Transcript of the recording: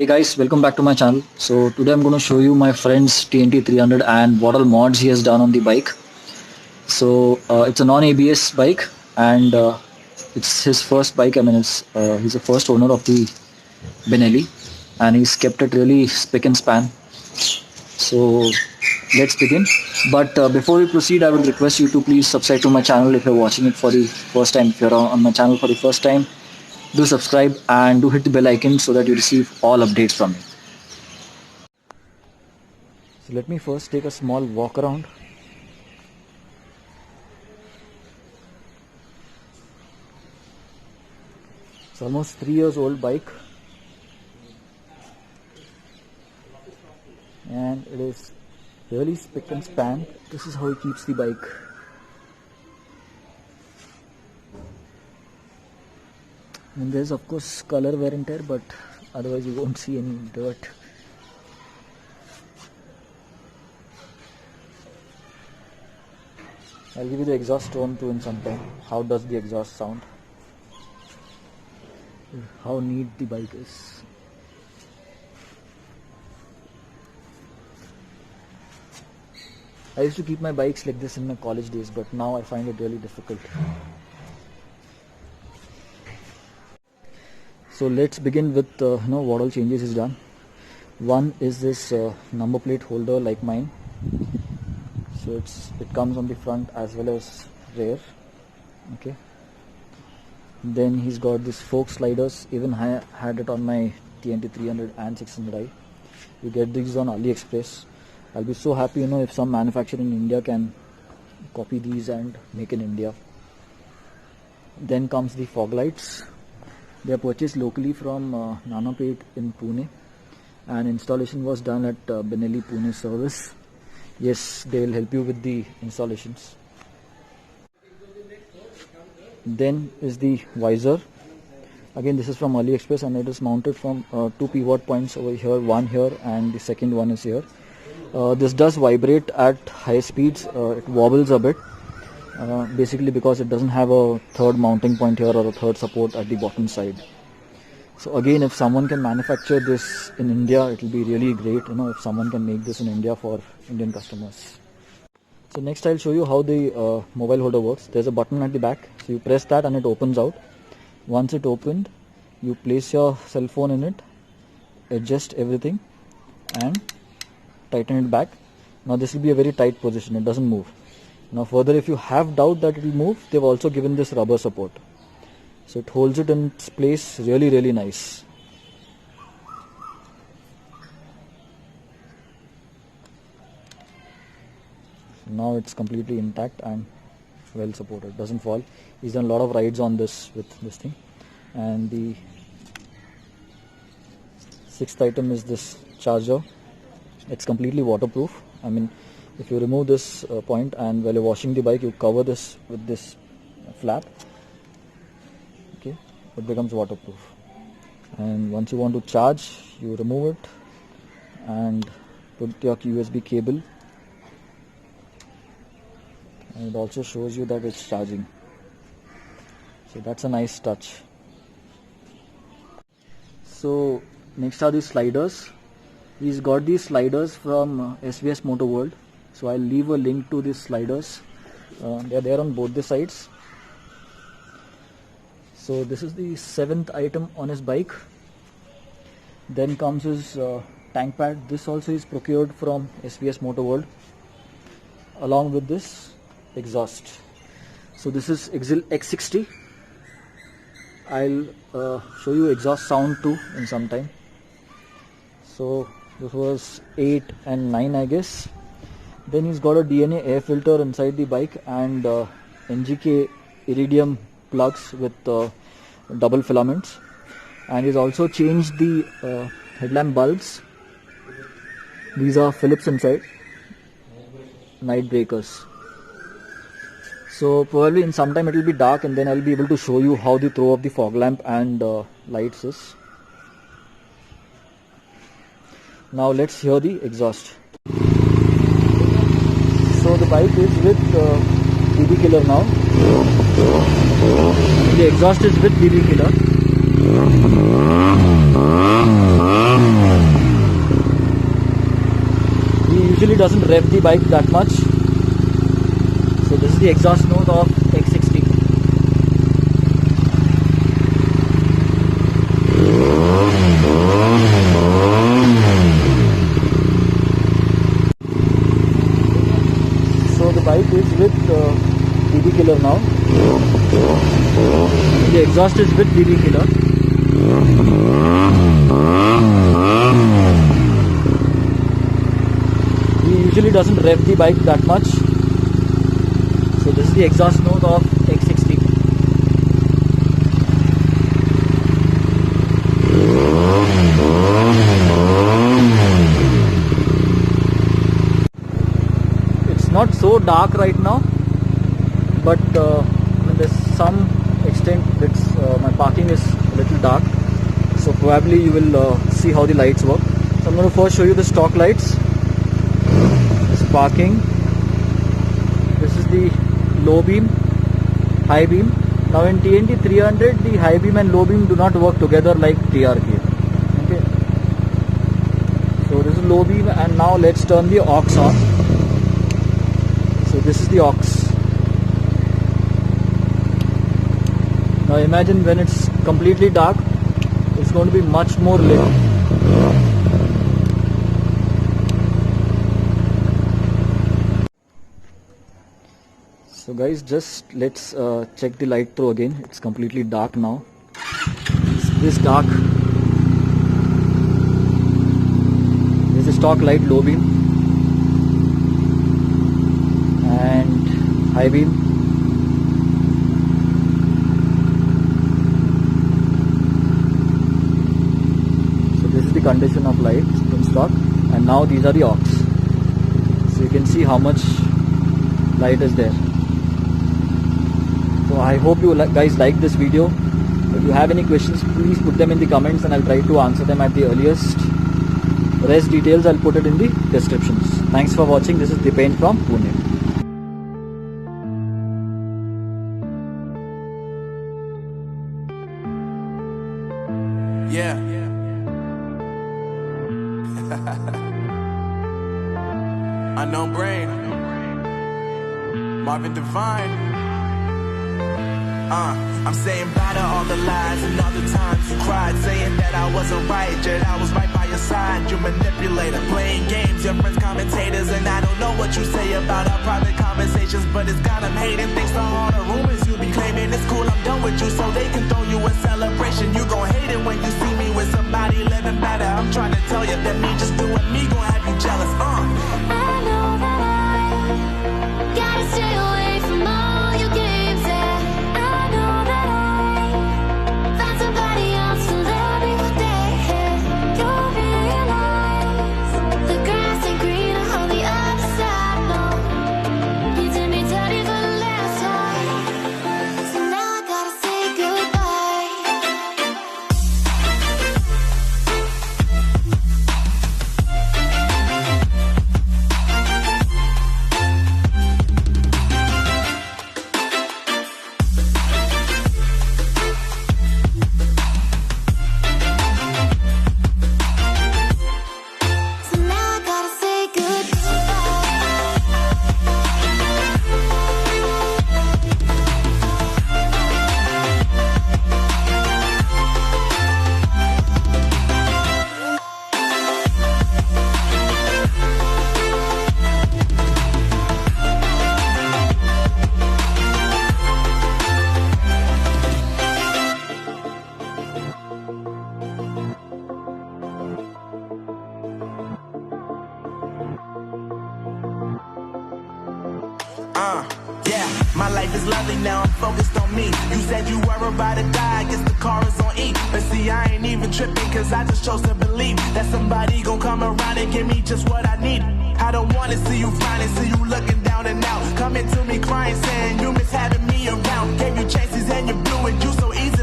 Hey guys, welcome back to my channel. So today I'm going to show you my friend's TNT 300 and what all mods he has done on the bike. So it's a non-ABS bike and it's his first bike. He's the first owner of the Benelli and he's kept it really spick and span. So let's begin. But before we proceed, I would request you to please subscribe to my channel if you're watching it for the first time. If you're on my channel for the first time, do subscribe and do hit the bell icon so that you receive all updates from me. So let me first take a small walk around. It's almost 3 years old bike and it is really spick and span. This is how he keeps the bike. And there's of course color wear and tear, but otherwise you won't see any dirt. I'll give you the exhaust tone too in some time. How does the exhaust sound? How neat the bike is. I used to keep my bikes like this in my college days, but now I find it really difficult. So let's begin with what all changes is done. One is this number plate holder like mine. So it comes on the front as well as rear. Okay. Then he's got these fork sliders. Even I had it on my TNT 300 and 600i. You get these on Aliexpress. I'll be so happy if some manufacturer in India can copy these and make in India. Then comes the fog lights. They are purchased locally from Peth in Pune, and installation was done at Benelli Pune service. Yes, they will help you with the installations. Then is the visor. Again, this is from Aliexpress and it is mounted from two pivot points over here, one here and the second one is here. This does vibrate at high speeds. It wobbles a bit. Basically because it doesn't have a third mounting point here or a third support at the bottom side. So again, if someone can manufacture this in India, it will be really great, if someone can make this in India for Indian customers. So next I'll show you how the mobile holder works. There's a button at the back, so you press that and it opens out. Once it opened, you place your cell phone in it, adjust everything and tighten it back. Now this will be a very tight position, it doesn't move. Now further, if you have doubt that it will move, they've also given this rubber support. So it holds it in its place really nice. Now it's completely intact and well supported, doesn't fall. He's done a lot of rides on this with this thing. And the sixth item is this charger. It's completely waterproof. If you remove this point and while you're washing the bike, you cover this with this flap, okay, it becomes waterproof. And once you want to charge, you remove it and put your USB cable, and it also shows you that it's charging. So that's a nice touch. So next are these sliders. He's got these sliders from SVS Motoworld. So I'll leave a link to these sliders. They're there on both the sides. So this is the 7th item on his bike. Then comes his tank pad. This also is procured from SVS Motoworld, along with this exhaust. So this is IXIL X60. I'll show you exhaust sound too in some time. So this was 8 and 9, I guess. Then he's got a DNA air filter inside the bike and NGK iridium plugs with double filaments. And he's also changed the headlamp bulbs. These are Philips inside, night breakers. So probably in some time it will be dark and then I'll be able to show you how the throw of the fog lamp and lights is. Now let's hear the exhaust. So the bike is with BB killer now. The exhaust is with BB killer. usually doesn't rev the bike that much. So this is the exhaust note of X60. So the bike is with DB killer now. The exhaust is with DB killer. He usually doesn't rev the bike that much. So this is the exhaust note of X60. It's not so dark right now, but there's some extent it's my parking is a little dark, so probably you will see how the lights work. So I'm going to first show you the stock lights. This parking, this is the low beam, high beam. Now in TNT 300 the high beam and low beam do not work together like TRK. Okay, so this is low beam, and now let's turn the aux on. So this is the aux. Now imagine when it's completely dark, it's going to be much more lit. So guys, just let's check the light through again. It's completely dark now. It's this dark. This is stock light, low beam and high beam. The condition of lights in stock, and now these are the aux. So you can see how much light is there. So I hope you guys like this video. If you have any questions, please put them in the comments and I'll try to answer them at the earliest. Rest details I'll put it in the descriptions. Thanks for watching. This is Dipen from Pune. Yeah. Unknown brain, Marvin Divine. I'm saying bye to all the lies and all the times you cried, saying that I wasn't right, yet I was right by your side. You manipulator, playing games, your friends commentators, and I don't know what you say about our private conversations, but it's got them hating. Thanks to all the rumors you be claiming, it's cool, I'm done with you, so they can throw you a celebration. You gon' hate it when you see me with somebody living better. I'm trying to tell you that me just doing me gon' have you jealous. I know that I gotta stay away from all your games, yeah. I know that I found somebody else to love me one day, yeah. You'll realize the grass ain't greener on the other side, no. You did me dirty for the last time, so now I gotta say goodbye. So now I gotta say Yeah, my life is lovely now, I'm focused on me. You said you were about to die, I guess the car is on E. But see, I ain't even tripping, cause I just chose to believe that somebody gon' come around and give me just what I need. I don't wanna see you finally, see you looking down and out, coming to me crying, saying you miss having me around. Gave you chances and you blew it, you so easy